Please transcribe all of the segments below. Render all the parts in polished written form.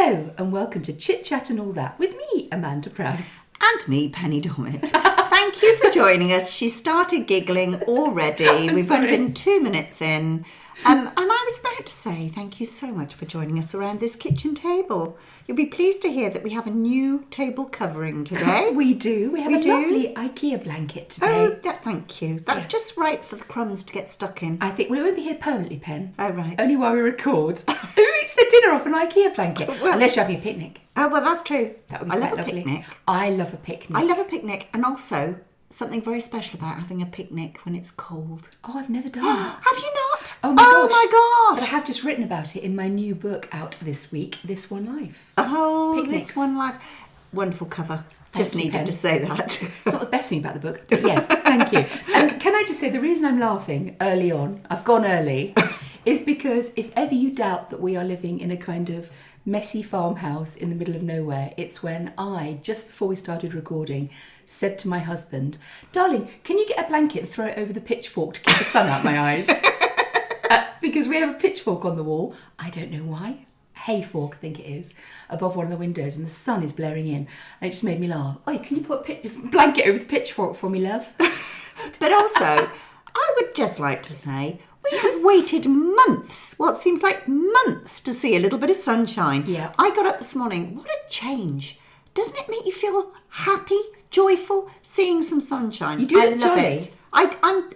Hello and welcome to Chit Chat and All That with me, Amanda Prowse. And me, Penny Dommett. Thank you for joining us. She started giggling already. We've only been 2 minutes in. And I was about to say thank you so much for joining us around this kitchen table. You'll be pleased to hear that we have a new table covering today. We do. We have a lovely IKEA blanket today. Oh, thank you. That's just right for the crumbs to get stuck in. I think we won't be here permanently, Pen. Oh, right. Only while we record. Who eats their dinner off an IKEA blanket? Well, unless you're having a picnic. Oh, well, that's true. That would be I quite love lovely. a picnic. I love a picnic. I love a picnic, and also something very special about having a picnic when it's cold. Oh, I've never done that. Have you not? Oh my gosh. But I have just written about it in my new book out this week, This One Life. Oh, Picnics. This One Life. Wonderful cover. Just Thank you, needed Pen. to say that. It's not the best thing about the book, but yes, thank you. And can I just say, the reason I'm laughing early on, I've gone early, is because if ever you doubt that we are living in a kind of messy farmhouse in the middle of nowhere, it's when I, just before we started recording, said to my husband, darling, can you get a blanket and throw it over the pitchfork to keep the sun out my eyes? Because we have a pitchfork on the wall. I don't know why. Hay fork, I think it is, above one of the windows, and the sun is blaring in, and it just made me laugh. Oh, can you put a blanket over the pitchfork for me, love? But also, I would just like to say, we have waited months, what seems like months, to see a little bit of sunshine. Yeah. I got up this morning. What a change. Doesn't it make you feel happy, joyful, seeing some sunshine? You do I look love jolly. it.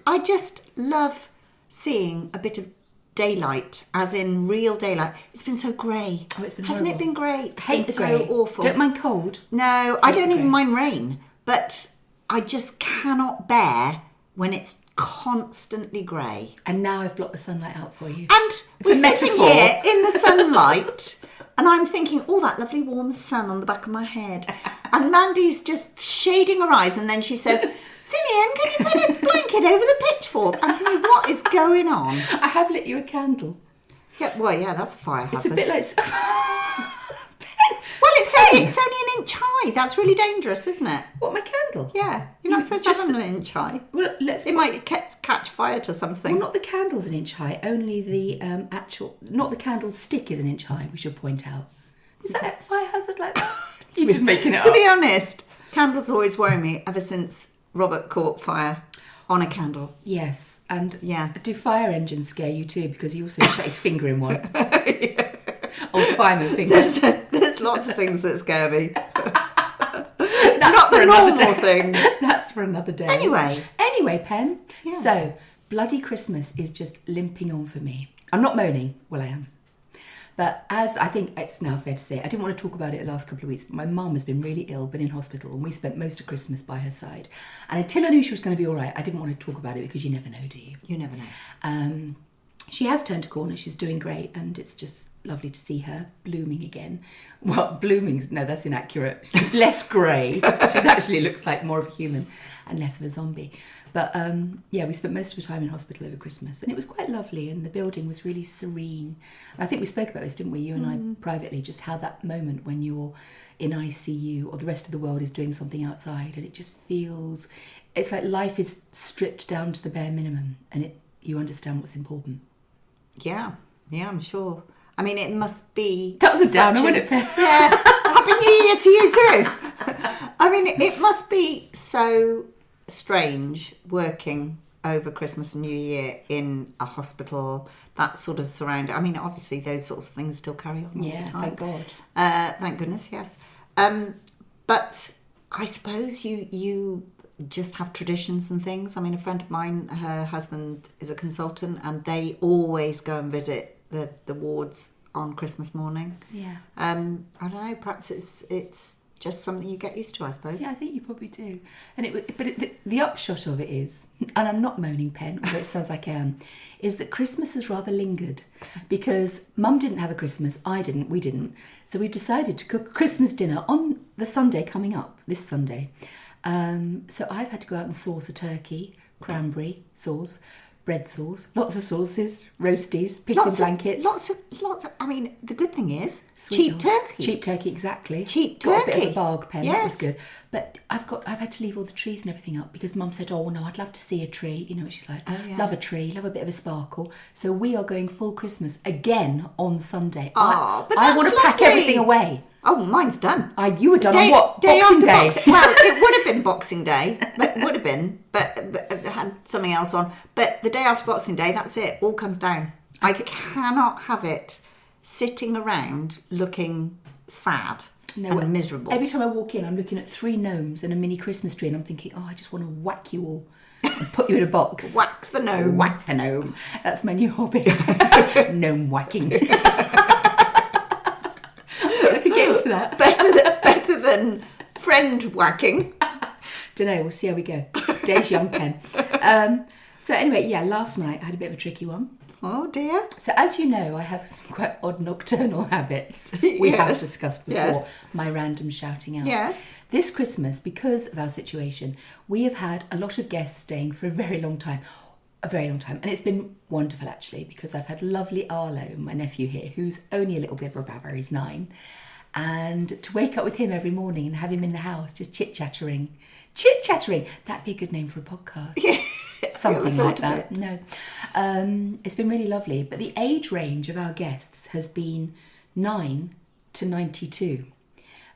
I just love seeing a bit of daylight, as in real daylight. It's been so grey. Oh, it's been Hasn't horrible. it been grey? It's Hate been the so grey. awful. Don't mind cold. No, I don't the even grey. mind rain, but I just cannot bear when it's constantly grey. And now I've blocked the sunlight out for you. And we're a sitting metaphor. here in the sunlight, and I'm thinking, oh, that lovely warm sun on the back of my head. And Mandy's just shading her eyes, and then she says, Simeon, can you put a blanket over the pitchfork? I'm thinking, what is going on? I have lit you a candle. Yeah, well, yeah, that's a fire hazard. It's a bit like... Well, it's only an inch high. That's really dangerous, isn't it? What, my candle? Yeah, you're not supposed to have an inch high. Well, let's... It might catch fire to something. Well, not the candle's an inch high, only the not the candle stick is an inch high, we should point out. Is that a fire hazard like that? You're just making it To up. be honest, candles always worry me ever since Robert caught fire on a candle. Yes, and Yeah. do fire engines scare you too? Because he also shut his finger in one. Old fireman fingers. There's lots of things that scare me. That's Not for the another normal day. things. That's for another day. Anyway, Pen. Yeah. So, bloody Christmas is just limping on for me. I'm not moaning. Well, I am. But as I think it's now fair to say, I didn't want to talk about it the last couple of weeks, but my mum has been really ill, been in hospital, and we spent most of Christmas by her side. And until I knew she was going to be all right, I didn't want to talk about it because you never know, do you? You never know. She has turned a corner. She's doing great, and it's just lovely to see her blooming again. Well, blooming's, no, that's inaccurate. Less grey. She actually looks like more of a human and less of a zombie. But yeah, we spent most of the time in hospital over Christmas, and it was quite lovely, and the building was really serene. And I think we spoke about this, didn't we, you and I privately, just how that moment when you're in ICU or the rest of the world is doing something outside, and it just feels, it's like life is stripped down to the bare minimum, and you understand what's important. Yeah, I'm sure. I mean, it must be... That was a downer, wasn't it, Pen? Yeah. Happy New Year to you too. I mean, it must be so strange working over Christmas and New Year in a hospital, that sort of surround. I mean, obviously those sorts of things still carry on all the time. Thank God. Thank goodness, yes. But I suppose you just have traditions and things. I mean, a friend of mine, her husband is a consultant, and they always go and visit the wards on Christmas morning. Yeah. I don't know, perhaps it's just something you get used to, I suppose. Yeah, I think you probably do. And the upshot of it is, and I'm not moaning, Pen, although it sounds like I am, is that Christmas has rather lingered because Mum didn't have a Christmas, I didn't, we didn't. So we decided to cook Christmas dinner on the Sunday coming up, this Sunday. So I've had to go out and sauce a turkey, cranberry sauce, bread sauce, lots of sauces, roasties, pigs in blankets. Lots of. I mean, the good thing is Sweet cheap milk. turkey. Cheap turkey, exactly. Cheap Got a turkey. bit of a barg pen. That was Yes. good. But I've had to leave all the trees and everything up because Mum said, "Oh no, I'd love to see a tree." You know what she's like. Oh, yeah. Love a tree, love a bit of a sparkle. So we are going full Christmas again on Sunday. Oh, but I that's want to pack lovely. everything away. Oh, mine's done. You were done on what? Day Boxing after Day. Well, it would have been Boxing Day. But would have been, but it had something else on. But the day after Boxing Day, that's it. All comes down. I cannot have it sitting around looking sad and miserable. Every time I walk in, I'm looking at 3 gnomes and a mini Christmas tree, and I'm thinking, oh, I just want to whack you all and put you in a box. Whack the gnome. Whack the gnome. That's my new hobby. Gnome whacking. I could get into that. Better than friend whacking. Don't know. We'll see how we go. Days young pen. So anyway, yeah, last night I had a bit of a tricky one. Oh dear. So as you know, I have some quite odd nocturnal habits. We have discussed before. Yes. My random shouting out. Yes. This Christmas, because of our situation, we have had a lot of guests staying for a very long time. And it's been wonderful, actually, because I've had lovely Arlo, my nephew here, who's only a little bit of a babber, he's 9. And to wake up with him every morning and have him in the house, just chit-chattering. Chit-chattering! That'd be a good name for a podcast. Yeah. Something like that. It? No. It's been really lovely. But the age range of our guests has been 9 to 92.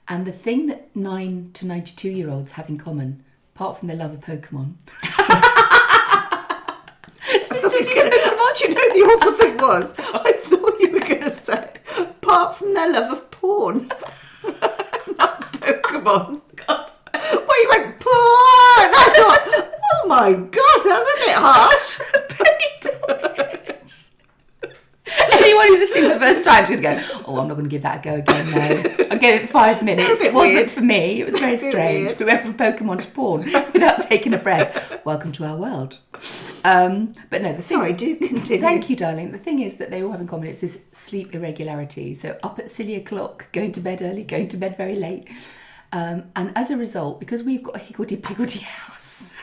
And the thing that 9 to 92-year-olds have in common, apart from their love of Pokemon... Do you know the awful thing was? I thought you were going to say, apart from their love of porn, not Pokemon. Well, you went porn. I thought, oh my gosh, that's a bit harsh. Anyone who's listening for the first time is going to go, oh, I'm not going to give that a go again, no. I gave it 5 minutes. It wasn't weird. for me. It was very strange. We went from Pokemon to porn without taking a breath. Welcome to our world. But no, Do continue. Thank you, darling. The thing is that they all have in common, it's this sleep irregularity. So up at silly o'clock, going to bed early, going to bed very late. And as a result, because we've got a higgledy-piggledy house,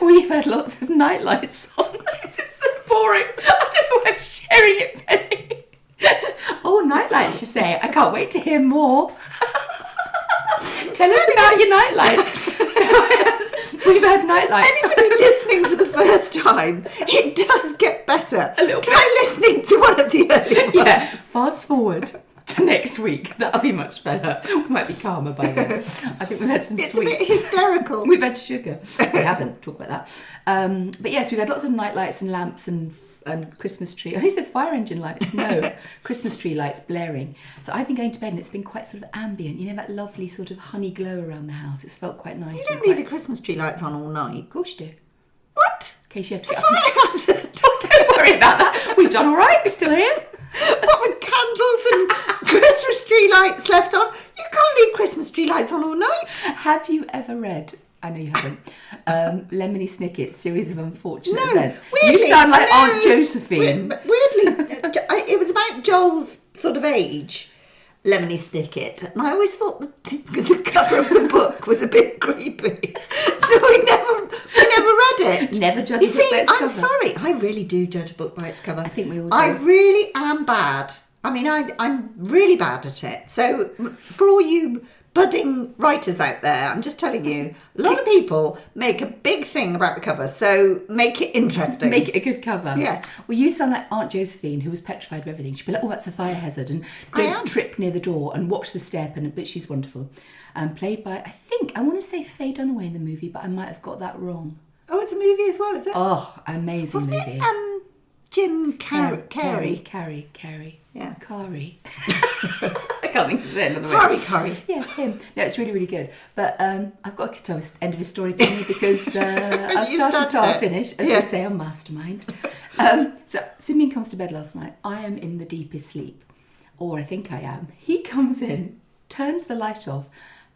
we've had lots of nightlights on. This is so boring. I don't know why I'm sharing it, Penny. Oh, nightlights, you say. I can't wait to hear more. Tell us about your nightlights. So we've had nightlights. Anybody listening for the first time, it does get better. A little Try listening to one of the early ones. Yeah, fast forward to next week. That'll be much better. We might be calmer by then. I think we've had some It's sweets. a bit hysterical. We've had sugar. We haven't. Talk about that. But yes, we've had lots of nightlights and lamps and Christmas tree. I said fire engine lights. No, Christmas tree lights blaring. So I've been going to bed and it's been quite sort of ambient. You know, that lovely sort of honey glow around the house. It's felt quite nice. You don't leave your Christmas tree lights on all night. Of course you do. What? In case you have It's to a get up. fire hazard. Don't worry about that. We've done all right. We're still here. What with candles and Christmas tree lights left on? You can't leave Christmas tree lights on all night. Have you ever read, I know you haven't, Lemony Snicket's Series of Unfortunate No, Events? weirdly, You sound like no. Aunt Josephine. Weirdly, it was about Joel's sort of age, Lemony Snicket, and I always thought the cover of the book was a bit creepy, so we never read it. Never judge You a book see, by its I'm cover. sorry, I really do judge a book by its cover. I think we all do. I really am bad. I mean, I'm really bad at it. So for all you budding writers out there, I'm just telling you, a lot of people make a big thing about the cover, so make it interesting. Make it a good cover. Yes. Well, you sound like Aunt Josephine, who was petrified of everything. She'd be like, oh, that's a fire hazard, and I am. don't trip near the door, and watch the step, but she's wonderful. Played by, I want to say Faye Dunaway in the movie, but I might have got that wrong. Oh, it's a movie as well, is it? Oh, amazing Wasn't movie. it Jim Carrey? Carrey. Yeah. Carrey. I can't think of it another way. Carrey. Yes, him. No, it's really, really good. But I've got to tell the end of his story, Penny, because I've You started, so I'll it. finish, as Yes. we say on Mastermind. So Simeon comes to bed last night. I am in the deepest sleep, or I think I am. He comes in, turns the light off,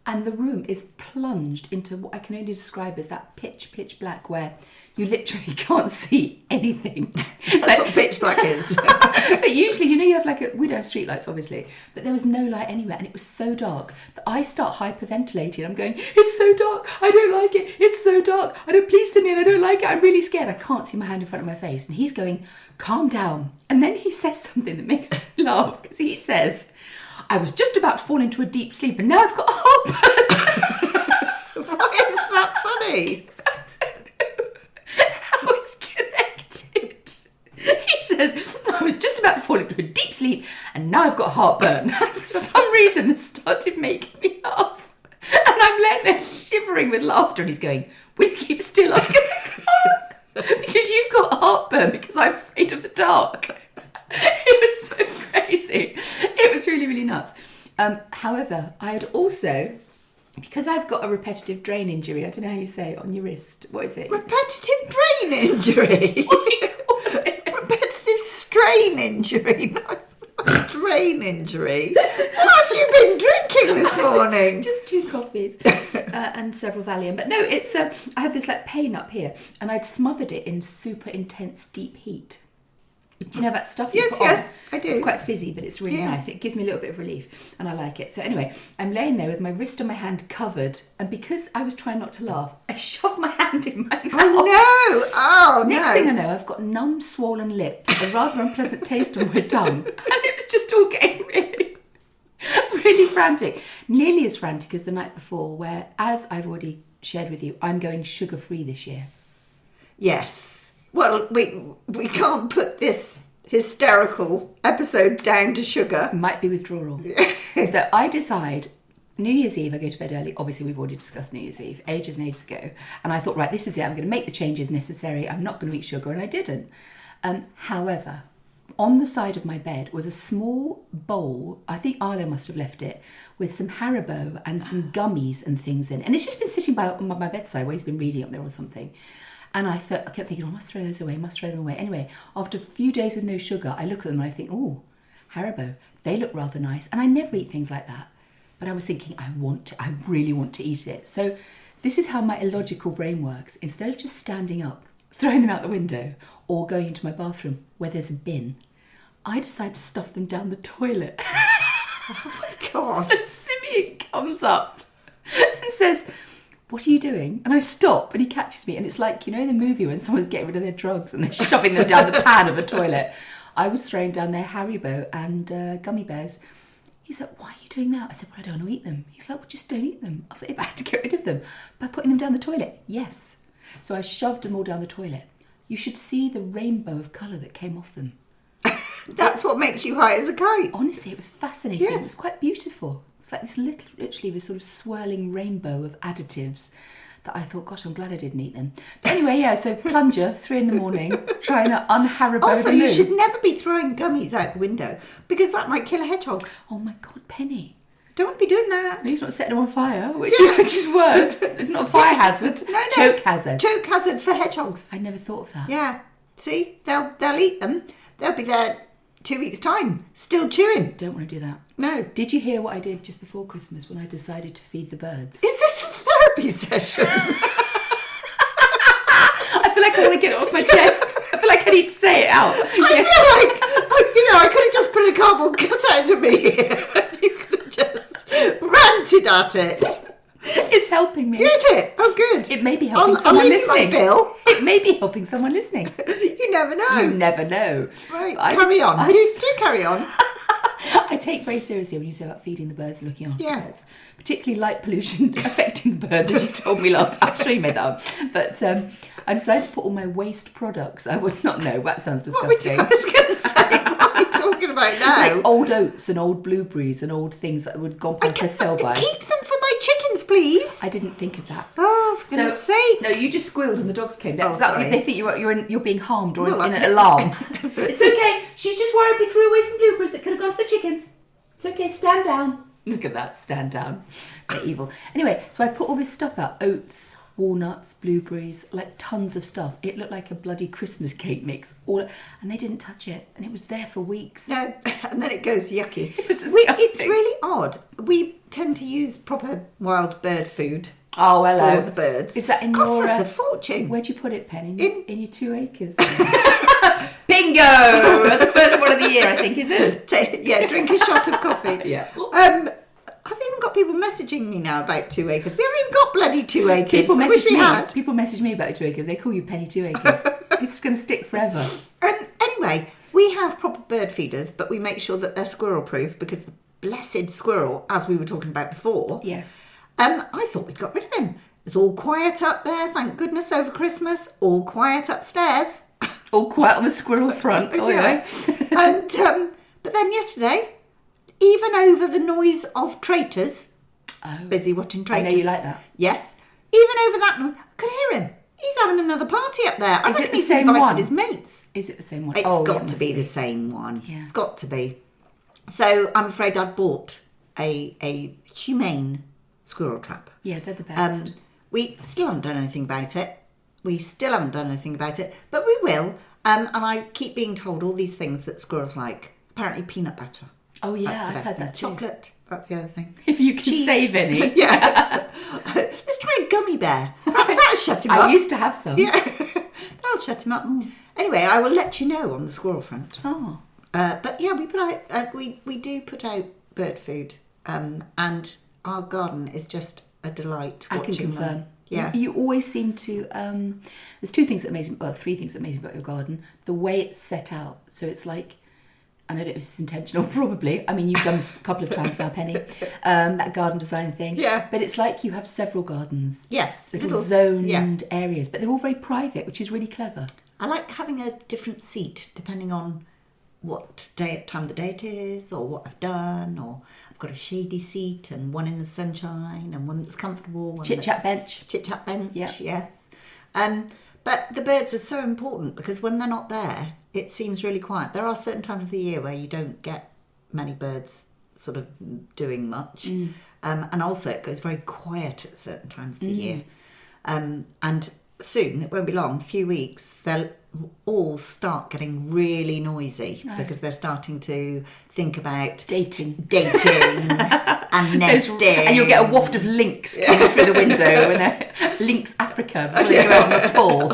And the room is plunged into what I can only describe as that pitch black, where you literally can't see anything. That's what pitch black is. But usually, you have we don't have street lights, obviously, but there was no light anywhere, and it was so dark that I start hyperventilating. I'm going, it's so dark, I don't like it, it's so dark, please send me in, I don't like it, I'm really scared, I can't see my hand in front of my face. And he's going, calm down. And then he says something that makes me laugh, because he says, I was just about to fall into a deep sleep, and now I've got a heartburn. Why is that funny? I don't know how it's connected. He says, I was just about to fall into a deep sleep, and now I've got a heartburn. And for some reason, this started making me laugh. And I'm laying there shivering with laughter, and he's going, will you keep still? I'm going, because you've got heartburn, because I'm afraid of the dark. It was so crazy. It was really, really nuts. However, I had also, because I've got a repetitive drain injury, I don't know how you say it, on your wrist. What is it? Repetitive drain injury? What do you call it? Repetitive strain injury, not drain injury. What have you been drinking this morning? Just 2 coffees and several Valium. But no, it's I have this pain up here, and I'd smothered it in super intense deep heat. Do you know that stuff you put on? Yes, I do. It's quite fizzy, but it's really nice. It gives me a little bit of relief, and I like it. So anyway, I'm laying there with my wrist on my hand covered, and because I was trying not to laugh, I shoved my hand in my mouth. Oh, no! Oh, no. Next thing I know, I've got numb, swollen lips, a rather unpleasant taste on my tongue, and it was just all getting really, really frantic. Nearly as frantic as the night before, where, as I've already shared with you, I'm going sugar-free this year. Yes. Well, we can't put this hysterical episode down to sugar. Might be withdrawal. So I decide, New Year's Eve, I go to bed early. Obviously, we've already discussed New Year's Eve, ages and ages ago. And I thought, right, this is it. I'm going to make the changes necessary. I'm not going to eat sugar, and I didn't. However, on the side of my bed was a small bowl, I think Arlo must have left it, with some Haribo and some gummies and things in. And it's just been sitting by my bedside where he's been reading up there or something. And I kept thinking, I must throw those away, must throw them away. Anyway, after a few days with no sugar, I look at them and I think, oh, Haribo, they look rather nice. And I never eat things like that. But I was thinking, I really want to eat it. So this is how my illogical brain works. Instead of just standing up, throwing them out the window, or going into my bathroom where there's a bin, I decide to stuff them down the toilet. Oh my God. So Simeon comes up and says, what are you doing? And I stop, and he catches me, and it's like, the movie when someone's getting rid of their drugs and they're shoving them down the pan of a toilet. I was throwing down their Haribo and gummy bears. He's like, why are you doing that? I said, well, I don't want to eat them. He's like, well, just don't eat them. I said, I had to get rid of them. By putting them down the toilet? Yes. So I shoved them all down the toilet. You should see the rainbow of colour that came off them. That's what makes you high as a kite. Honestly, it was fascinating. Yes. It was quite beautiful. It's like literally this sort of swirling rainbow of additives that I thought, gosh, I'm glad I didn't eat them. But anyway, yeah, so plunger, 3 a.m, trying to unharibo Also, the moon. you should never be throwing gummies out the window, because that might kill a hedgehog. Oh my God, Penny. Don't want to be doing that. He's not setting them on fire, which is worse. It's not a fire hazard. No. Choke hazard. Choke hazard for hedgehogs. I never thought of that. Yeah. See, they'll eat them. They'll be there 2 weeks' time, still chewing. Don't want to do that. No. Did you hear what I did just before Christmas when I decided to feed the birds? Is this a therapy session? I feel like I want to get it off my chest. I feel like I need to say it out. I feel like, I could have just put a cardboard cutout of me here. You could have just ranted at it. It's helping me. Is it? Oh, good. It may be helping someone I'll leave listening. you my bill. It may be helping someone listening. You never know. You never know. Right, But carry on. Do carry on. I take very seriously when you say about feeding the birds and looking after Yeah. the birds. Particularly light pollution affecting the birds, as you told me last time. I'm sure you made that up. But I decided to put all my waste products. I would not know. That sounds disgusting. I was going to say, what are you talking about now? Like old oats and old blueberries and old things that would gone past their sell-by. Keep them for my chickens, please. I didn't think of that. Oh, for goodness sake. No, you just squealed and the dogs came down. Oh, sorry. They think you're being harmed or Well, in an alarm. It's okay. She's just worried we threw away some blueberries that could have gone to the chickens. It's okay. Stand down. Look at that. Stand down. They're evil. Anyway, so I put all this stuff out. Oats, walnuts, blueberries, like tons of stuff. It looked like a bloody Christmas cake mix. And they didn't touch it. And it was there for weeks. No, and then it goes yucky. It was disgusting. It's really odd. We tend to use proper wild bird food. Oh, hello. For the birds. Is that in Costs your... us a fortune. Where'd you put it, Penny? In your 2 acres. Bingo! That's the first one of the year, I think, is it? Drink a shot of coffee. Yeah. I've even got people messaging me now about 2 acres. We haven't even got bloody 2 acres. People message me about 2 acres. They call you Penny 2 acres. It's going to stick forever. Anyway, we have proper bird feeders, but we make sure that they're squirrel proof because the blessed squirrel, as we were talking about before... Yes. I thought we'd got rid of him. It's all quiet up there, thank goodness, over Christmas. All quiet upstairs. All quiet on the squirrel front. Oh, yeah. But then yesterday, even over the noise of traitors, busy watching traitors. I know you like that. Yes. Even over that, I could hear him. He's having another party up there. I reckon he's invited his mates. Is it the same one? It's got to be the same one. Yeah. It's got to be. So I'm afraid I bought a humane squirrel trap. Yeah, they're the best. We still haven't done anything about it. But we will. And I keep being told all these things that squirrels like. Apparently peanut butter. Oh, yeah, That's the I've best heard thing. that too. Chocolate, that's the other thing. If you can Cheese. save any. Yeah. Let's try a gummy bear. Perhaps that'll shut him up. I used to have some. Yeah, that'll shut him up. Anyway, I will let you know on the squirrel front. Oh. But yeah, we put out. We do put out bird food, and our garden is just a delight. I can confirm. Them. Yeah, you always seem to. There's 2 things that amaze me. Well, 3 things that amaze me about your garden. The way it's set out. So it's like, I don't know if it's intentional, probably. I mean, you've done this a couple of times now, Penny. That garden design thing. Yeah. But it's like you have several gardens. Yes. Little zoned areas, but they're all very private, which is really clever. I like having a different seat depending on what time of the day it is, or what I've done, or I've got a shady seat and one in the sunshine and one that's comfortable. Chit-chat bench. Chit-chat bench, yeah. Yes. But the birds are so important because when they're not there, it seems really quiet. There are certain times of the year where you don't get many birds sort of doing much. And also it goes very quiet at certain times of the year. And soon, it won't be long, a few weeks, they'll all start getting really noisy because they're starting to think about dating and nesting. And you'll get a waft of lynx coming through the window when they're Lynx Africa before they go out on the pool.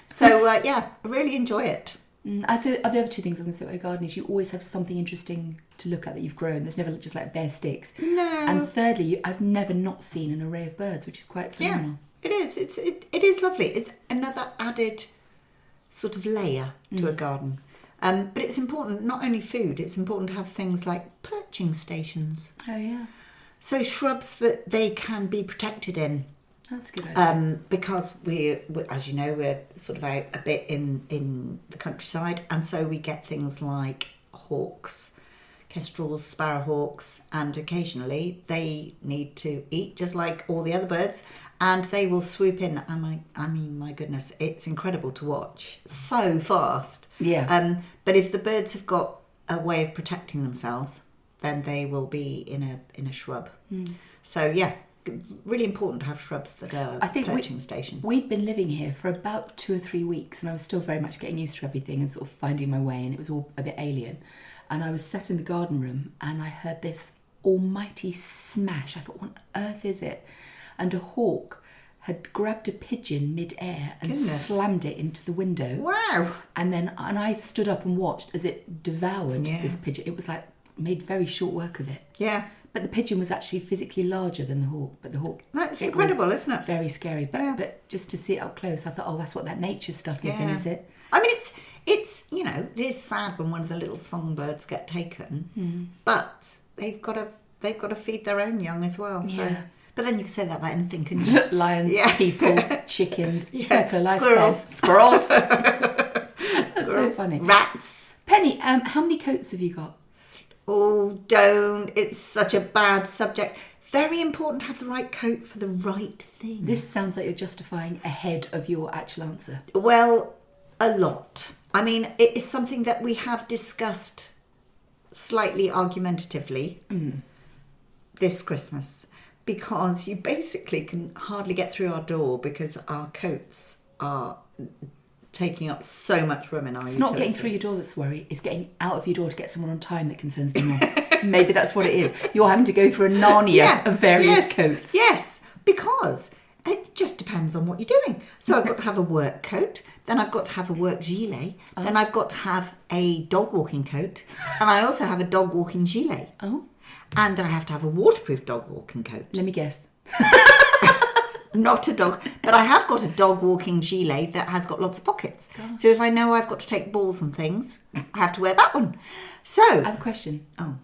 So I really enjoy it. The other 2 things I'm going to say about your garden is you always have something interesting to look at that you've grown. There's never just like bare sticks. No. And thirdly, I've never not seen an array of birds, which is quite phenomenal. Yeah, it is. It is lovely. It's another added sort of layer to a garden. But it's important, not only food, it's important to have things like perching stations. Oh, yeah. So shrubs that they can be protected in. That's a good idea. Because we're, as you know, we're sort of out a bit in the countryside, and so we get things like hawks, kestrels, sparrowhawks, and occasionally they need to eat just like all the other birds, and they will swoop in. I mean, my goodness, it's incredible to watch. So fast. Yeah. But if the birds have got a way of protecting themselves, then they will be in a shrub. So yeah, really important to have shrubs that are perching stations. We'd been living here for about 2 or 3 weeks, and I was still very much getting used to everything and sort of finding my way, and it was all a bit alien. And I was sat in the garden room and I heard this almighty smash. I thought, what on earth is it? And a hawk had grabbed a pigeon mid-air and slammed it into the window. Wow. And I stood up and watched as it devoured this pigeon. It was like, made very short work of it. Yeah. But the pigeon was actually physically larger than the hawk. But the hawk... That's incredible, isn't it? Very scary. But just to see it up close, I thought, oh, that's what that nature stuff is then, is it? I mean, it's it is sad when one of the little songbirds get taken, but they've got to feed their own young as well. So. Yeah. But then you can say that about anything, couldn't you? Lions, people, chickens, circle life. Squirrels. That's so funny. Rats. Penny, how many coats have you got? Oh, don't. It's such a bad subject. Very important to have the right coat for the right thing. This sounds like you're justifying ahead of your actual answer. Well, a lot. I mean, it is something that we have discussed slightly argumentatively this Christmas, because you basically can hardly get through our door because our coats are taking up so much room in our It's utility. not getting through your door that's the worry. It's getting out of your door to get someone on time that concerns me more. Maybe that's what it is. You're having to go through a Narnia of various coats. Yes, because it just depends on what you're doing. So I've got to have a work coat, then I've got to have a work gilet, then I've got to have a dog walking coat, and I also have a dog walking gilet. Oh. And I have to have a waterproof dog walking coat. Let me guess. Not a dog, but I have got a dog walking gilet that has got lots of pockets. So if I know I've got to take balls and things, I have to wear that one. So I have a question. Oh.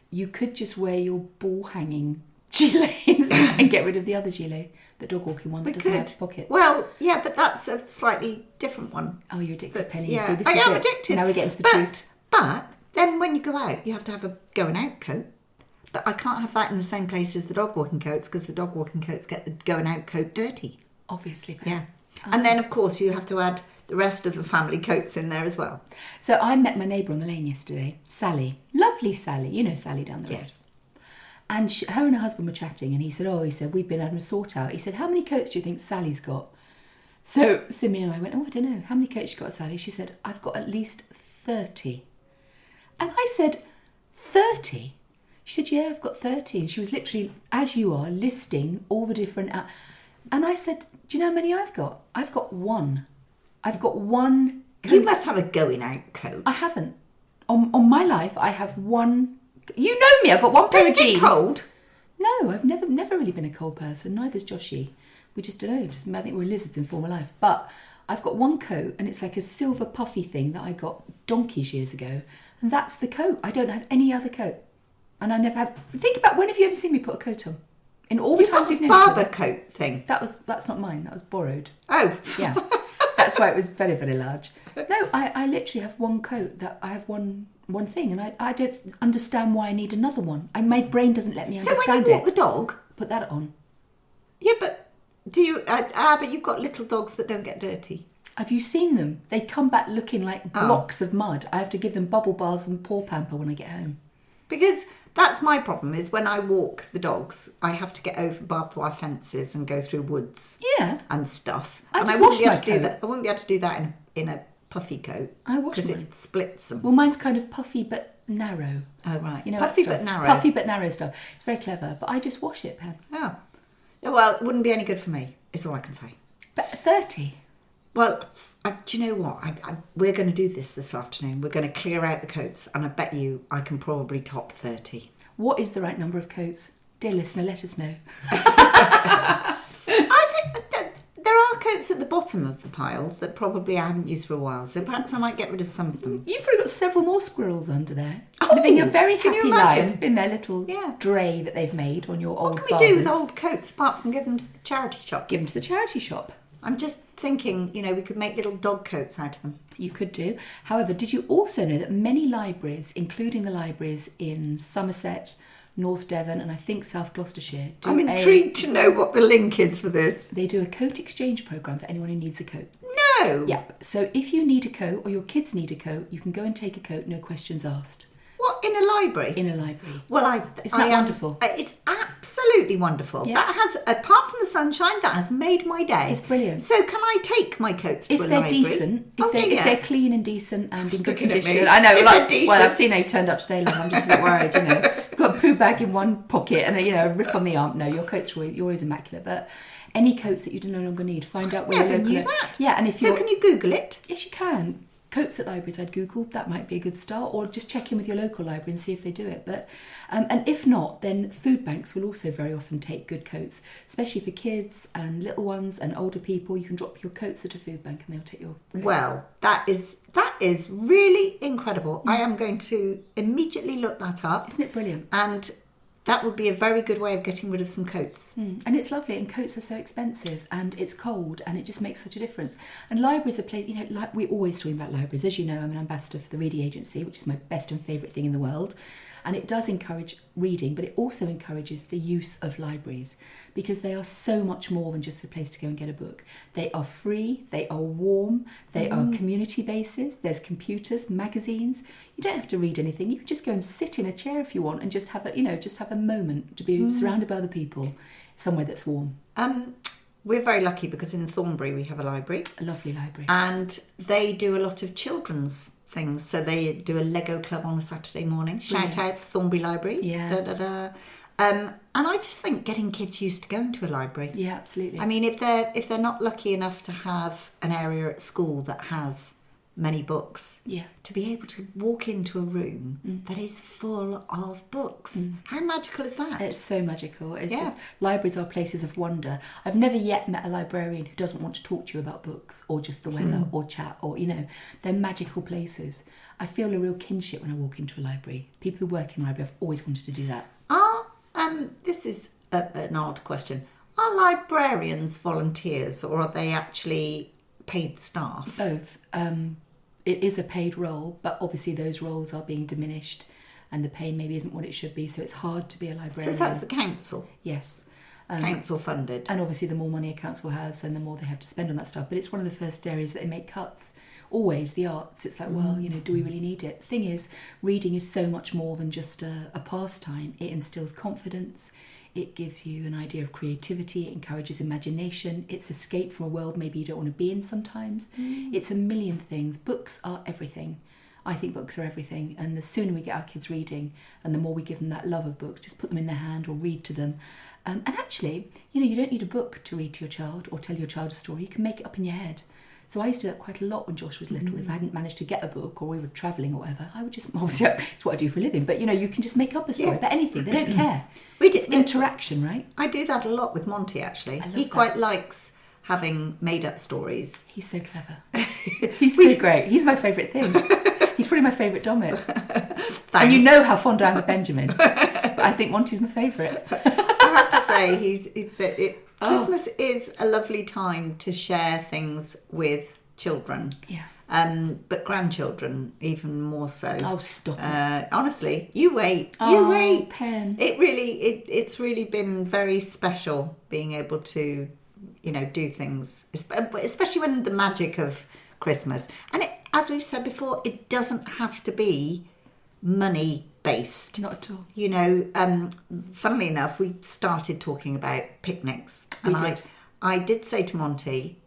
You could just wear your ball hanging gilets and get rid of the other gilet, the dog walking one that doesn't have pockets. Well, yeah, but that's a slightly different one. Oh, you're addicted, Penny. Yeah, See, this I is am it. addicted. Now we get into the truth. But then when you go out, you have to have a going out coat. But I can't have that in the same place as the dog walking coats because the dog walking coats get the going out coat dirty. Obviously. Yeah. And then, of course, you have to add the rest of the family coats in there as well. So I met my neighbour on the lane yesterday, Sally. Lovely Sally. You know Sally down the road. Yes. And her and her husband were chatting, and he said, we've been having a sort out. He said, how many coats do you think Sally's got? So Simeon and I went, I don't know. How many coats you got, Sally? She said, I've got at least 30. And I said, 30? She said, yeah, I've got 30. And she was literally, as you are, listing all the different... And I said, do you know how many I've got? I've got one. I've got one coat. You must have a going out coat. I haven't. On my life, I have one... You know me, I've got one pair of jeans. Cold? No, I've never really been a cold person. Neither's Joshy. We just don't know. I think we're lizards in former life. But I've got one coat, and it's like a silver puffy thing that I got donkeys years ago. And that's the coat. I don't have any other coat. And I never have... Think about, when have you ever seen me put a coat on? In all the times you've known got a me. barber coat thing. That's not mine. That was borrowed. Oh. Yeah. That's why it was very, very large. No, I literally have one coat that I have one thing, and I don't understand why I need another one. My brain doesn't let me understand it. So when you walk the dog... Put that on. Yeah, but do you... but you've got little dogs that don't get dirty. Have you seen them? They come back looking like blocks of mud. I have to give them bubble baths and paw pamper when I get home. Because that's my problem, is when I walk the dogs, I have to get over barbed wire fences and go through woods and stuff. I wouldn't be able to do that. I wouldn't be able to do that in a puffy coat. I wash because mine. it splits them. Well, mine's kind of puffy but narrow. Oh, right. You know, puffy that but stuff. narrow. Puffy but narrow stuff. It's very clever, but I just wash it, Pam. Oh. Well, it wouldn't be any good for me, is all I can say. But 30. Well, do you know what? We're going to do this afternoon. We're going to clear out the coats, and I bet you I can probably top 30. What is the right number of coats? Dear listener, let us know. I think that there are coats at the bottom of the pile that probably I haven't used for a while, so perhaps I might get rid of some of them. You've probably got several more squirrels under there, Oh, living a very can you happy imagine? life in their little Yeah. dray that they've made on your old What can we do with barbers. old coats apart from give them to the charity shop? Give them to the charity shop. I'm just thinking, we could make little dog coats out of them. You could do. However, did you also know that many libraries, including the libraries in Somerset, North Devon, and I think South Gloucestershire, I'm intrigued to know what the link is for this. They do a coat exchange programme for anyone who needs a coat. No! Yep. So if you need a coat or your kids need a coat, you can go and take a coat, no questions asked. What, in a library? In a library. Well, Isn't that wonderful? It's absolutely wonderful. Yeah. That has, apart from the sunshine, that has made my day. It's brilliant. So can I take my coats to If a they're library? decent, if they're clean and decent and in good Looking at condition. me. I know, If they're decent. well, I've seen how you turned up today, love. I'm just a bit worried, You've got a poo bag in one pocket and a rip on the arm. No, your coats are you're always immaculate, but any coats that you no longer need, find out where Never your local... knew that. Yeah, and if So can you Google it? Yes, you can. Coats at libraries, I'd Google. That might be a good start. Or just check in with your local library and see if they do it. But and if not, then food banks will also very often take good coats, especially for kids and little ones and older people. You can drop your coats at a food bank and they'll take your coats. Well, that is really incredible. I am going to immediately look that up. Isn't it brilliant? And that would be a very good way of getting rid of some coats. And it's lovely, and coats are so expensive, and it's cold, and it just makes such a difference. And libraries are places, like we're always talking about libraries. As you know, I'm an ambassador for the Reading Agency, which is my best and favourite thing in the world. And it does encourage reading, but it also encourages the use of libraries, because they are so much more than just a place to go and get a book. They are free, they are warm, they are community bases, there's computers, magazines. You don't have to read anything. You can just go and sit in a chair if you want and just have a moment to be surrounded by other people, somewhere that's warm. We're very lucky because in Thornbury we have a library. A lovely library. And they do a lot of children's things. So they do a Lego club on a Saturday morning. Shout out for Thornbury Library. Yeah. Da, da, da. And I just think getting kids used to going to a library. Yeah, absolutely. I mean, if they're not lucky enough to have an area at school that has many books, to be able to walk into a room that is full of books. How magical is that? It's so magical. It's just, libraries are places of wonder. I've never yet met a librarian who doesn't want to talk to you about books or just the weather or chat, or, they're magical places. I feel a real kinship when I walk into a library. People who work in a library, I've always wanted to do that. This is an odd question. Are librarians volunteers, or are they actually paid staff? Both. It is a paid role, but obviously those roles are being diminished and the pay maybe isn't what it should be, so it's hard to be a librarian. So that's the council? Yes. Council funded. And obviously the more money a council has and the more they have to spend on that stuff, but it's one of the first areas that they make cuts. Always, the arts, it's like, well, do we really need it? The thing is, reading is so much more than just a pastime. It instills confidence. It gives you an idea of creativity. It encourages imagination. It's escape from a world maybe you don't want to be in sometimes. It's a million things. Books are everything. I think books are everything. And the sooner we get our kids reading and the more we give them that love of books, just put them in their hand or read to them. And actually, you don't need a book to read to your child or tell your child a story. You can make it up in your head. So I used to do that quite a lot when Josh was little. If I hadn't managed to get a book or we were travelling or whatever, I would just, obviously it's what I do for a living, but you can just make up a story about anything. They don't care. It's interaction, right? I do that a lot with Monty, actually. He quite likes having made up stories. He's so clever. He's so great. He's my favourite thing. He's probably my favourite Dommett. Thanks. And you know how fond I am of Benjamin. But I think Monty's my favourite. I have to say, Christmas is a lovely time to share things with children. Yeah. But grandchildren even more so. Oh, stop it. Honestly, you wait. Pen. It's really been very special being able to, do things, especially when the magic of Christmas. And as we've said before, it doesn't have to be money based. Not at all. Funnily enough, we started talking about picnics. We did. I did say to Monty,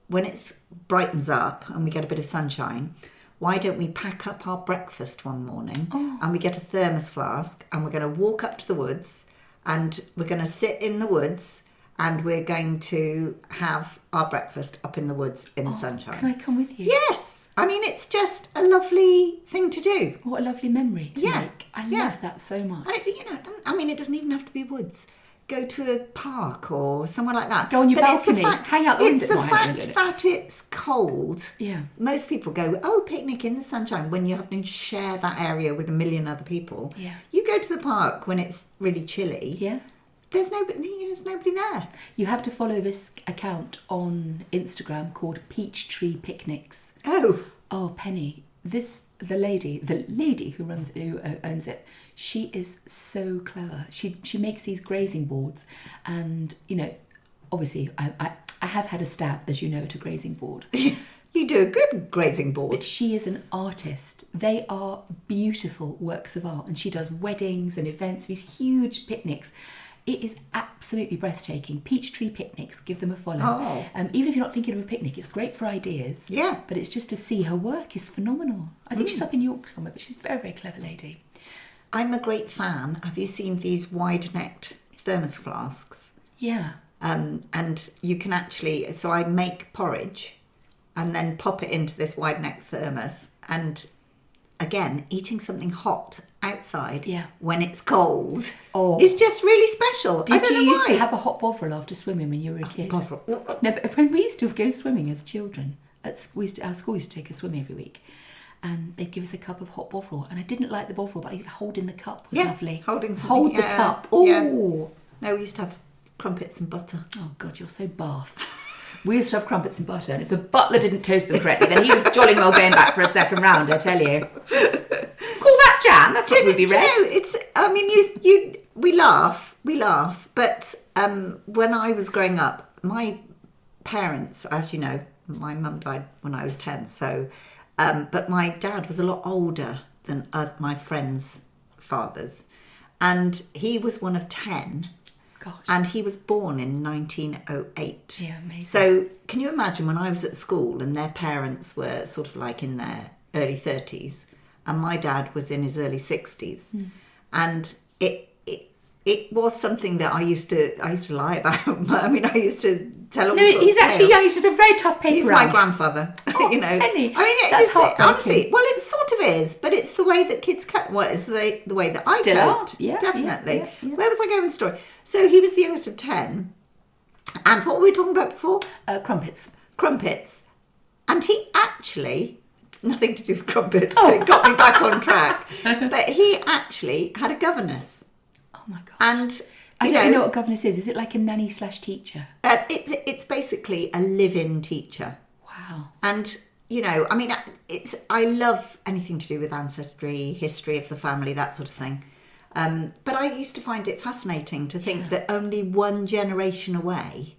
when it brightens up and we get a bit of sunshine, why don't we pack up our breakfast one morning and we get a thermos flask and we're going to walk up to the woods and we're going to sit in the woods and we're going to have our breakfast up in the woods in the sunshine. Can I come with you? Yes. I mean, it's just a lovely thing to do. What a lovely memory to make. I love that so much. And it doesn't even have to be woods. Go to a park or somewhere like that. Go on your balcony, hang out the window. It's the fact that it's cold. Yeah. Most people go, picnic in the sunshine, when you're having to share that area with a million other people. Yeah. You go to the park when it's really chilly. Yeah. There's nobody there. You have to follow this account on Instagram called Peachtree Picnics. Oh, Penny. The lady who owns it, she is so clever. She makes these grazing boards, and obviously I have had a stab, as you know, at a grazing board. You do a good grazing board. But she is an artist. They are beautiful works of art, and she does weddings and events, these huge picnics. It is absolutely breathtaking. Peachtree Picnics, give them a follow. Even if you're not thinking of a picnic, it's great for ideas. Yeah. But it's just to see her work is phenomenal. I think she's up in York somewhere, but she's a very, very clever lady. I'm a great fan. Have you seen these wide-necked thermos flasks? Yeah. And you can actually... So I make porridge and then pop it into this wide-necked thermos. And again, eating something hot outside when it's cold is just really special. Did you used to have a hot Bovril after swimming when you were a kid? Bovril. No, but when we used to go swimming as children, our school used to take us swimming every week, and they'd give us a cup of hot Bovril, and I didn't like the Bovril, but holding the cup was lovely. Hold the cup. Oh. Yeah. No, we used to have crumpets and butter. Oh God, you're so bath. We used to have crumpets and butter, and if the butler didn't toast them correctly, then he was jolly well going back for a second round, I tell you. Call that jam? That's what would be read. It's. I mean, we laugh, but when I was growing up, my parents, as you know, my mum died when I was 10, so but my dad was a lot older than my friends' fathers, and he was one of 10. Gosh. And he was born in 1908. Yeah, amazing. So can you imagine when I was at school and their parents were sort of like in their early 30s and my dad was in his early 60s. And it was something that I used to lie about. I mean, I used to tell all sorts of he's actually tales. young. He's a very tough paper He's round. my grandfather, you know. Penny. I mean, That's honestly, well, it sort of is, but it's the way that kids cope. Well, it's the way that I Still coped. are. Yeah, definitely. yeah. Where was I going with the story? So he was the youngest of 10. And what were we talking about before? Crumpets. Crumpets. And he actually, nothing to do with crumpets, but it got me back on track. But he actually had a governess. Oh my gosh. And I don't know what governess is. Is it like a nanny/teacher? it's basically a live-in teacher. Wow. And you know, I mean, I love anything to do with ancestry, history of the family, that sort of thing. But I used to find it fascinating to think that only one generation away,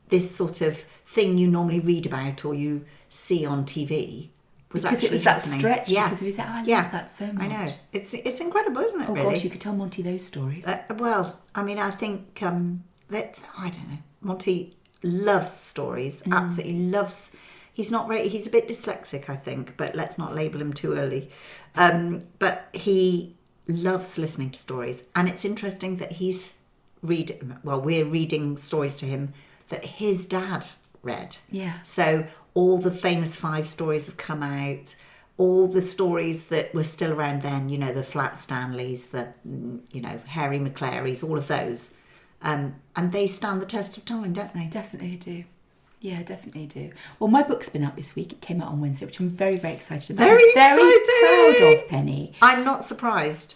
this sort of thing you normally read about or you see on TV was because actually it was that happening. stretch. Yeah. Because of his, I love that so much. I know. It's incredible, isn't it? Oh really? gosh, you could tell Monty those stories. Well, I mean, I think that I don't know. Monty loves stories. Absolutely loves. He's not very. He's a bit dyslexic, I think, but let's not label him too early. But he loves listening to stories, and it's interesting that we're reading stories to him that his dad read. Yeah. So all the famous 5 stories have come out. All the stories that were still around then, you know, the Flat Stanleys, the, you know, Harry McClarys, all of those. And they stand the test of time, don't they? Definitely do. Yeah, definitely do. Well, my book's been out this week. It came out on Wednesday, which I'm very, very excited about. Very excited. Proud of, Penny. I'm not surprised.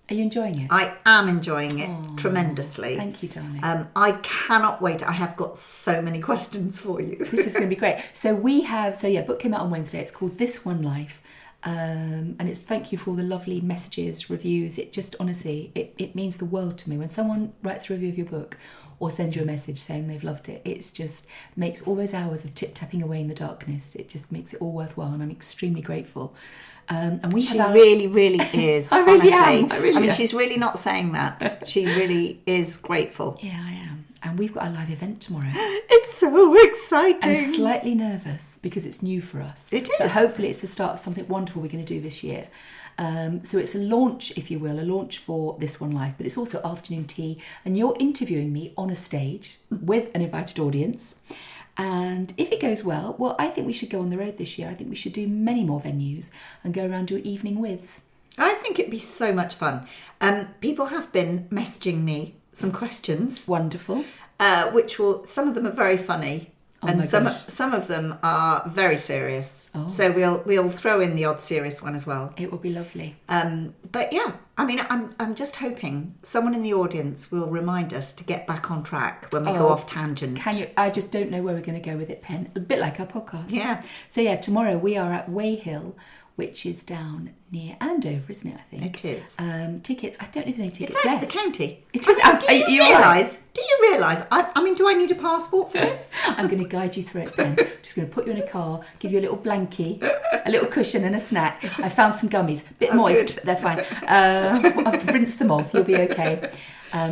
Are you enjoying it? I am enjoying it tremendously. Thank you, darling. I cannot wait. I have got so many questions for you. This is going to be great. Book came out on Wednesday. It's called This One Life. And it's thank you for all the lovely messages, reviews. It just, honestly, it means the world to me. When someone writes a review of your book or sends you a message saying they've loved it, it's just makes all those hours of tip-tapping away in the darkness, it just makes it all worthwhile, and I'm extremely grateful. And she really, really is. I really honestly. am. I mean, she's really not saying that. She really is grateful. Yeah, I am. And we've got a live event tomorrow. It's so exciting. I'm slightly nervous because it's new for us. It is. But hopefully it's the start of something wonderful we're going to do this year. So it's a launch, if you will, a launch for This One Life, but it's also afternoon tea, and you're interviewing me on a stage with an invited audience. And if it goes well, I think we should go on the road this year. I think we should do many more venues and go around do evening withs. I think it'd be so much fun. People have been messaging me some questions. Wonderful. Some of them are very funny. Oh and my gosh. some of them are very serious. Oh. So we'll throw in the odd serious one as well. It will be lovely. But yeah, I mean, I'm just hoping someone in the audience will remind us to get back on track when we go off tangent. Can you? I just don't know where we're going to go with it, Pen. A bit like our podcast. Yeah. So yeah, tomorrow we are at Weyhill, which is down near Andover, isn't it? I think It is. Tickets. I don't know if there's any tickets It's out left. of the county. It is out. Do you realise? Do you realise? I mean, do I need a passport for this? I'm going to guide you through it, Ben. I'm just going to put you in a car, give you a little blankie, a little cushion and a snack. I found some gummies. Bit moist, good. but they're fine. I've rinsed them off. You'll be okay.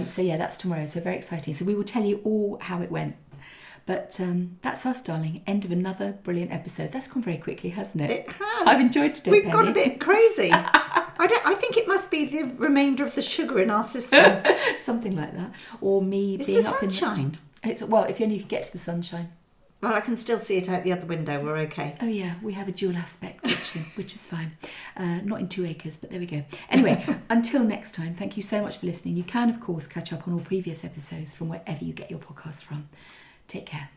So yeah, that's tomorrow. So very exciting. So we will tell you all how it went. But that's us, darling. End of another brilliant episode. That's gone very quickly, hasn't it? It has. I've enjoyed today, We've Penny. gone a bit crazy. I think it must be the remainder of the sugar in our system. Something like that. Or me It's being the up sunshine. If only you could get to the sunshine. Well, I can still see it out the other window. We're okay. Oh yeah, we have a dual aspect kitchen, which is fine. Not in 2 acres, but there we go. Anyway, until next time, thank you so much for listening. You can, of course, catch up on all previous episodes from wherever you get your podcasts from. Take care.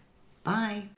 Bye.